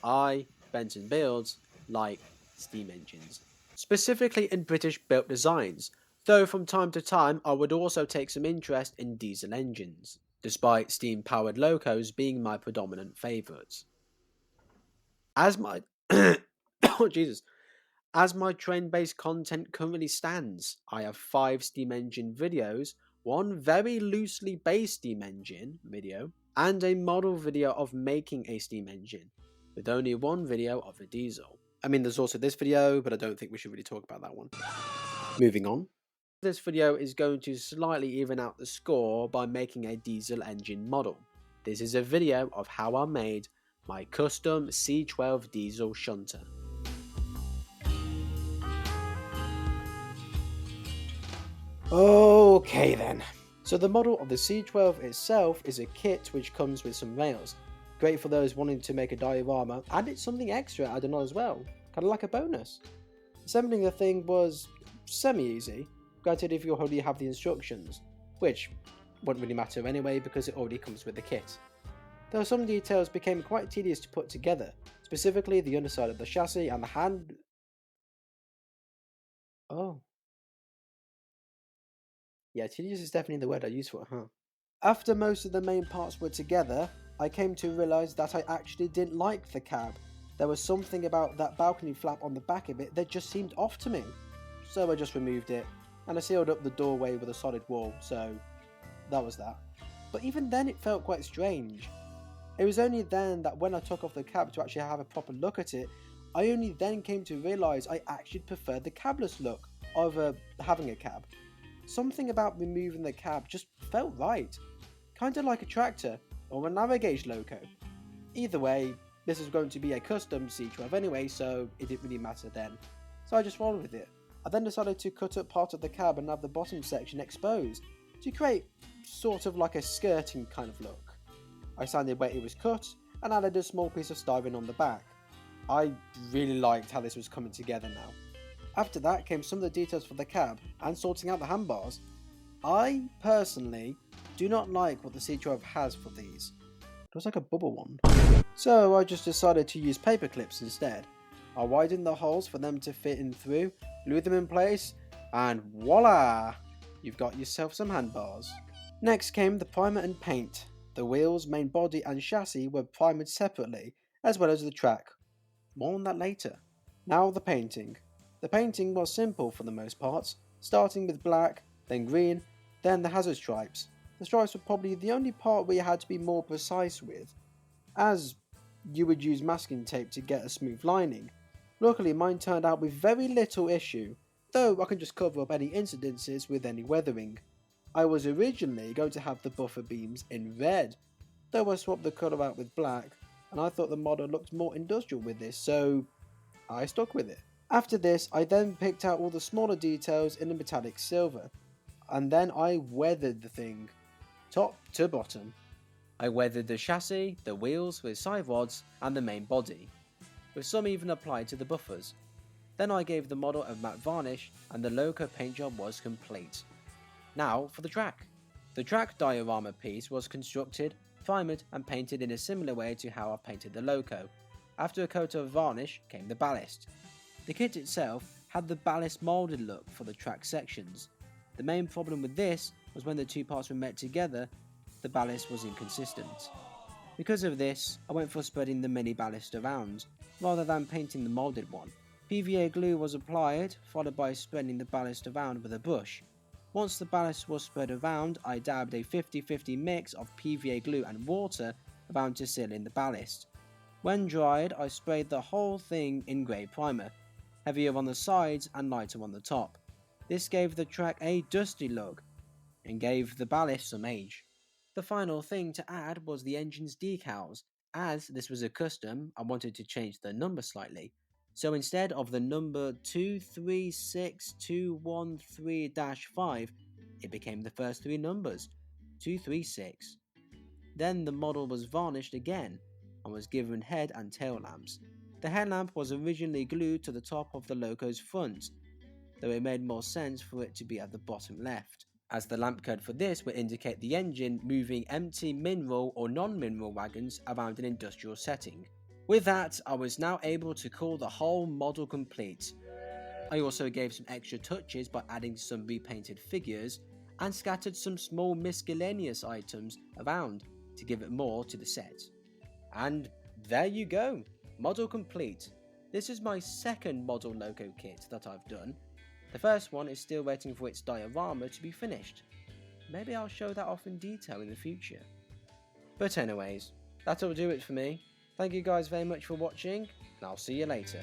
I, BentonBuilds, like steam engines, specifically in British built designs, though from time to time I would also take some interest in diesel engines, despite steam powered locos being my predominant favourites. As my oh Jesus, as my train-based content currently stands, I have 5 steam engine videos, one very loosely based steam engine video, and a model video of making a steam engine, with only one video of a diesel. I mean, there's also this video, but I don't think we should really talk about that one. Moving on. This video is going to slightly even out the score by making a diesel engine model. This is a video of how I made my custom C12 diesel shunter. Okay then. So the model of the C12 itself is a kit which comes with some rails. Great for those wanting to make a diorama, and it's something extra added on as well, kind of like a bonus. Assembling the thing was semi-easy, granted if you already have the instructions, which wouldn't really matter anyway because it already comes with the kit. Though some details became quite tedious to put together, specifically the underside of the chassis and the hand... Oh. Yeah, tedious is definitely the word I use for it, huh? After most of the main parts were together, I came to realise that I actually didn't like the cab. There was something about that balcony flap on the back of it that just seemed off to me. So I just removed it, and I sealed up the doorway with a solid wall, so that was that. But even then it felt quite strange. It was only then that when I took off the cab to actually have a proper look at it, I only then came to realise I actually preferred the cabless look over having a cab. Something about removing the cab just felt right, kinda like a tractor or a narrow gauge loco. Either way, this was going to be a custom C12 anyway, so it didn't really matter then. So I just rolled with it. I then decided to cut up part of the cab and have the bottom section exposed, to create sort of like a skirting kind of look. I sanded where it was cut and added a small piece of styrene on the back. I really liked how this was coming together now. After that came some of the details for the cab and sorting out the handbars. I personally do not like what the C12 has for these. It looks like a bubble one. So I just decided to use paper clips instead. I widened the holes for them to fit in through, glue them in place, and voila! You've got yourself some handbars. Next came the primer and paint. The wheels, main body and chassis were primed separately, as well as the track. More on that later. Now the painting. The painting was simple for the most part, starting with black, then green, then the hazard stripes. The stripes were probably the only part where you had to be more precise with, as you would use masking tape to get a smooth lining. Luckily mine turned out with very little issue, though I can just cover up any incidences with any weathering. I was originally going to have the buffer beams in red, though I swapped the colour out with black, and I thought the model looked more industrial with this, so I stuck with it. After this, I then picked out all the smaller details in a metallic silver, and then I weathered the thing, top to bottom. I weathered the chassis, the wheels with side rods, and the main body, with some even applied to the buffers. Then I gave the model a matte varnish, and the loco paint job was complete. Now for the track. The track diorama piece was constructed, primed, and painted in a similar way to how I painted the loco. After a coat of varnish came the ballast. The kit itself had the ballast moulded look for the track sections. The main problem with this was when the two parts were met together, the ballast was inconsistent. Because of this, I went for spreading the mini ballast around, rather than painting the moulded one. PVA glue was applied, followed by spreading the ballast around with a brush. Once the ballast was spread around, I dabbed a 50-50 mix of PVA glue and water around to seal in the ballast. When dried, I sprayed the whole thing in grey primer, heavier on the sides and lighter on the top. This gave the track a dusty look, and gave the ballast some age. The final thing to add was the engine's decals. As this was a custom, I wanted to change the number slightly. So instead of the number 236213-5, it became the first three numbers, 236. Then the model was varnished again, and was given head and tail lamps. The headlamp was originally glued to the top of the loco's front, though it made more sense for it to be at the bottom left, as the lamp code for this would indicate the engine moving empty mineral or non-mineral wagons around an industrial setting. With that, I was now able to call the whole model complete. I also gave some extra touches by adding some repainted figures and scattered some small miscellaneous items around to give it more to the set. And there you go, model complete. This is my second model logo kit that I've done. The first one is still waiting for its diorama to be finished. Maybe I'll show that off in detail in the future. But anyways, that'll do it for me. Thank you guys very much for watching, and I'll see you later.